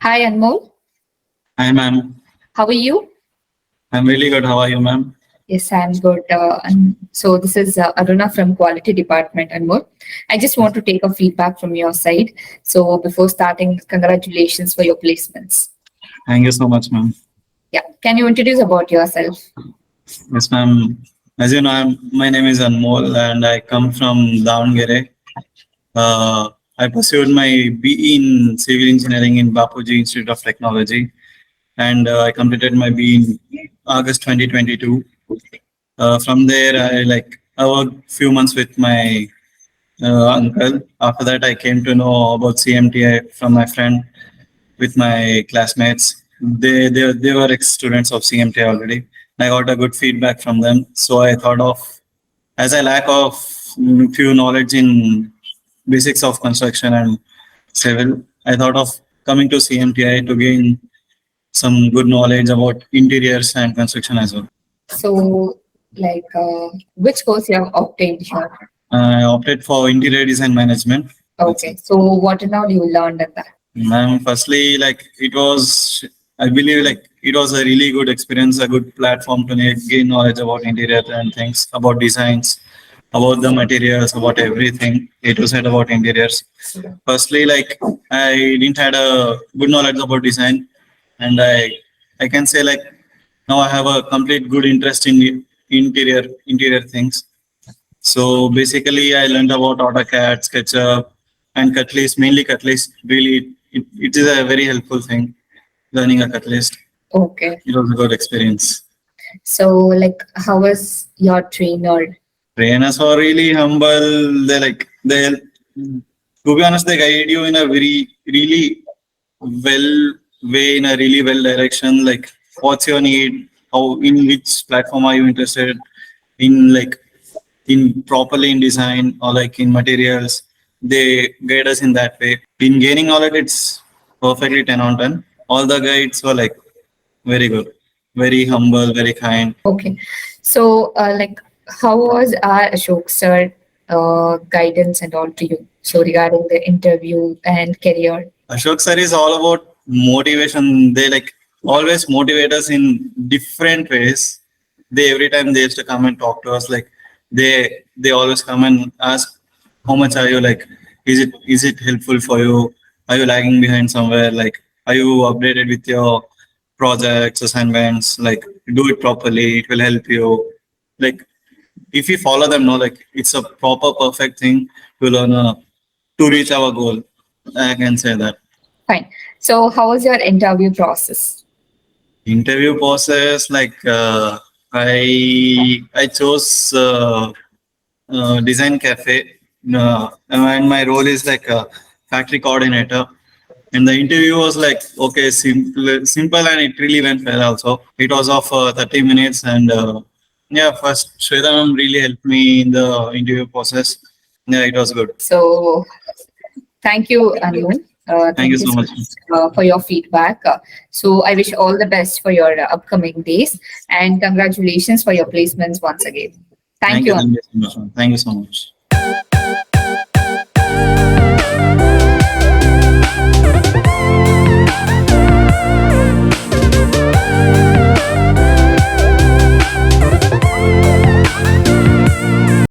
Hi, Anmol. Hi, ma'am. How are you? I'm really good. How are you, ma'am? Yes, I'm good. And so this is Aruna from Quality Department, Anmol. I just want to take a feedback from your side. So before starting, congratulations for your placements. Thank you so much, ma'am. Yeah, can you introduce about yourself? Yes, ma'am. As you know, my name is Anmol and I come from Davanagere. I pursued my BE in Civil Engineering in Bapuji Institute of Technology and I completed my BE in August 2022. From there, I worked few months with my uncle. After that, I came to know about CMTI from my friend with my classmates. They were ex-students of CMT already. I got a good feedback from them. So I thought of, as I lack of few knowledge in basics of construction and civil, I thought of coming to CMTI to gain some good knowledge about interiors and construction as well. So, which course you have obtained here? I opted for interior design management. Okay, so what and all you learned at that? Ma'am, firstly, I believe it was a really good experience, a good platform to gain knowledge about interior and things, about designs, about the materials, about everything, A to Z about interiors. Firstly, I didn't had a good knowledge about design, and I can say now I have a complete good interest in interior things. So basically, I learned about AutoCAD, Skechup, and Cutlist, mainly Cutlist. Really, it is a very helpful thing, learning a Cutlist. Okay. It was a good experience. So, how was your trainer? Trainers are really humble. To be honest, they guide you in a really well way, in a really well direction. Like, what's your need? How, in which platform are you interested in? In properly in design or in materials, they guide us in that way. In gaining knowledge, it's perfectly 10 on 10. All the guides were very good, very humble, very kind. Okay. So, how was our Ashok sir guidance and all to you? So, regarding the interview and career. Ashok sir is all about motivation. They always motivate us in different ways. They every time they used to come and talk to us, they always come and ask, how much are you is it helpful for you? Are you lagging behind somewhere? Are you updated with your projects, assignments? Do it properly, it will help you. Like if we follow them, no, it's a proper perfect thing to learn to reach our goal. I can say that. Fine. So, how was your interview process? Interview process, I chose design cafe, and my role is a factory coordinator. And the interview was okay, simple, and it really went well. Also, it was of 30 minutes, and yeah, first Shweta ma'am really helped me in the interview process. Yeah, it was good. So, thank you, Anu. Thank you Thank you so so much. much for your feedback. So, I wish all the best for your upcoming days and congratulations for your placements once again. Thank you, Anu. Thank you so much. Thank you so much.